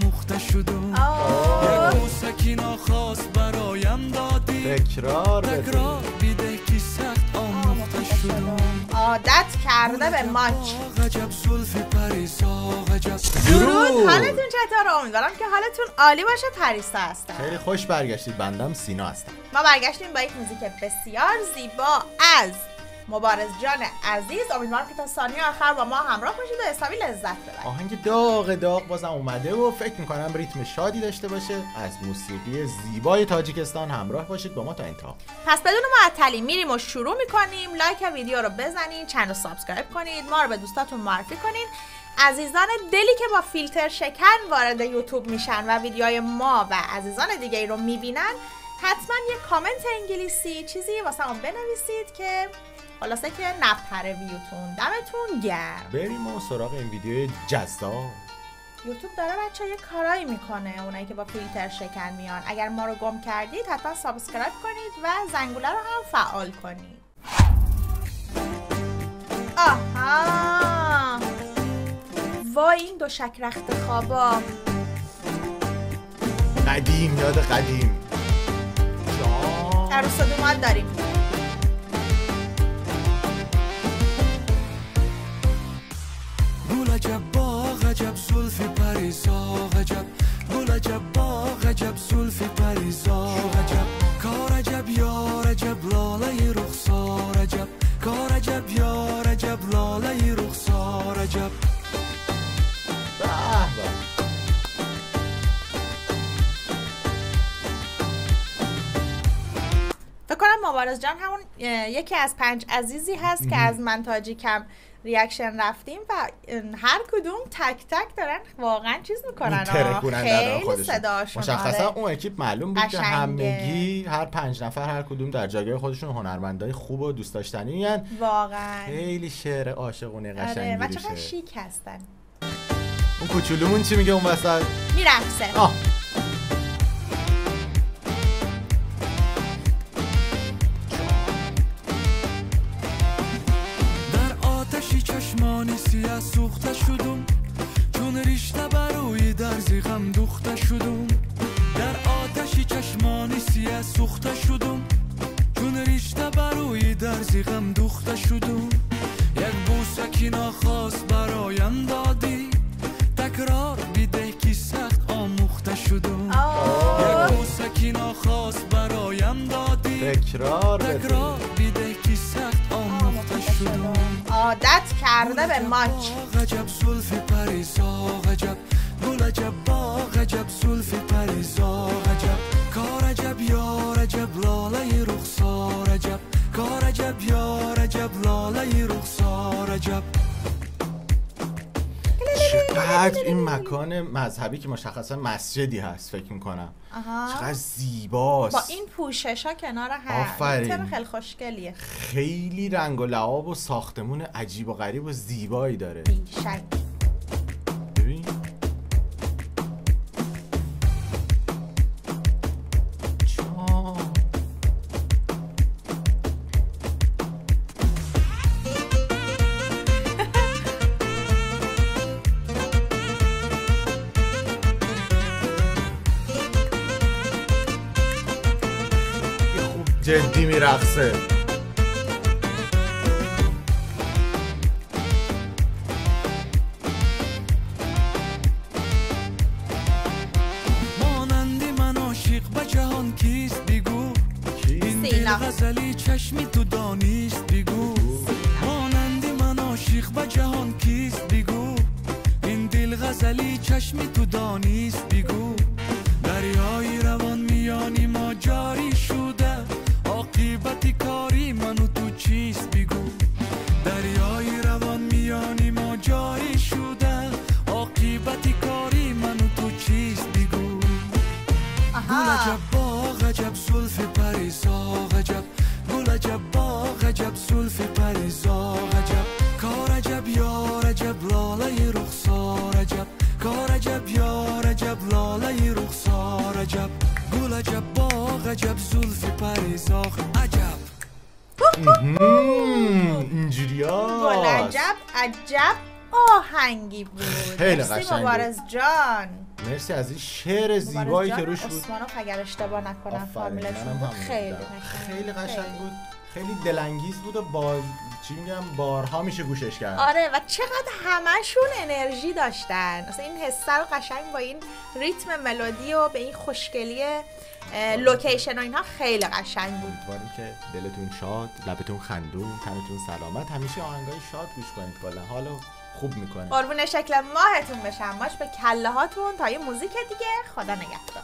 آموخته شدم یک بوسکی ناخواست برایم دادی تکرار بیده که سخت آموخته شدم عادت کرده به ماچ. عجب زلفی پریسا عجب. درود، حالتون چطوره؟ امیدوارم که حالتون عالی باشه. پریسا هستم. خیلی خوش برگشتید. بندم سینا هستم. ما برگشتیم با یک موزیک بسیار زیبا از مبارز جان عزیز. امیدوارم که تا ثانیه آخر با ما همراه باشید و حسابی لذت ببرید. آهنگ داغ بازم اومده و فکر میکنم ریتم شادی داشته باشه. از موسیقی زیبای تاجیکستان همراه باشید با ما تا انتها. پس بدون معطلی میریم و شروع میکنیم. لایک ویدیو رو بزنید، چنل رو سابسکرایب کنید، ما رو به دوستاتون معرفی کنید. عزیزان دلی که با فیلتر شکن وارد یوتیوب میشن و ویدیوهای ما و عزیزان دیگه ای رو میبینن، حتما یه کامنت انگلیسی چیزی واسه ما بنویسید که خلاصه که نپره ویوتون. دمتون گرم. بریم و سراغ این ویدیو جذاب. یوتیوب داره بچه یه کارایی میکنه، اونایی که با فیلتر شکن میان. اگر ما رو گم کردید حتما سابسکرایب کنید و زنگوله رو هم فعال کنید. آها، وای این دو شک رخت خوابا. قدیم، یاد قدیم. عروس و دوماد داریم. گل عجب باغ عجب زلفی پریسا عجب. گل عجب باغ عجب زلفی پریسا عجب. کار عجب یار عجب لاله رخسار عجب. کار عجب یار عجب لاله رخسار عجب. فکر کنم مبارز جان همون یکی از 5 عزیزی هست که از من تاجیکم ریاکشن رفتیم و هر کدوم تک تک دارن واقعا چیز میکنن. خیلی صداشون مشخصا اون اکیپ معلوم بود که همگی هر 5 نفر هر کدوم در جایگاه خودشون هنرمندای خوب و دوست داشتنی ان. واقعا خیلی شعر عاشقونه قشنگی میشه. و چقدر شیک هستن. اون کوچولومون چی میگه اون وسط؟ میرقصه. چشمانی سیاه سوخته شدم چون ریشته بروی درزی غم دوخته شدم. در آتشی چشمانی سیاه سوخته شدم چون ریشته بروی درزی غم دوخته شدم. یک بوسکی ناخواست برایم دادی تکرار بیده که سخت آموخته شدم. یک بوسکی ناخواست برایم دادی تکرار بیده که سخت آموخته شدم. عادت کرده به ماچ. عجب زلفی پریسا عجب. گل عجب باغ عجب زلفی پریسا عجب. کار عجب یار عجب لاله رخسار عجب. کار عجب یار عجب لاله رخسار عجب. چقدر این مکان مذهبی که مشخصا مسجدی هست فکر میکنم چقدر زیباست با این پوشش ها کنار هم. آفرین. خیلی خوشگلیه. خیلی رنگ و لعاب و ساختمون عجیب و غریب و زیبایی داره. بیشک. ببین جدی میرقصه. مانندی من عاشق به جهان کیست بگو. این دل غزلی چشمی تو دانیست بگو. مانندی من عاشق به جهان کیست بگو. این دل غزلی چشمی تو دانیست بگو. دریای روان میانی ما جاری شده عاقبت کاری منو تو چیست بگو. دریای روان میانی ما جاری شده عاقبت کاری منو تو چیست بگو. گل عجب باغ عجب زلفی پریسا عجب. گل عجب باغ عجب زلفی پریسا عجب. کار عجب یار عجب لاله رخسار عجب. کار عجب یار عجب لاله رخسار عجب. گل عجب باغ عجب زلفی پریسا عجب. اینجوریاست. گل عجب عجب آهنگی بود. خیلی مرسی قشنگ مبارز جان. مرسی از این شعر زیبایی که روش بود. اسمانوف اگر اشتباه نکنم فامیلشون بود. خیلی قشنگ بود، خیلی دلانگیز بود و با چی میگم بارها میشه گوشش کرد. آره و چقدر همشون انرژی داشتن، اصلا این حسه رو قشنگ با این ریتم ملودی و به این خوشگلی لوکیشن و اینها خیلی قشنگ بود. امیدواریم که دلتون شاد، لبتون خندون، تنتون سلامت، همیشه آهنگای شاد گوش کنید، کلا حالو خوب میکنه. قربون شکل ماهتون بشم، ماش به کله هاتون تا یه موزیک دیگه. خدا نگهدار.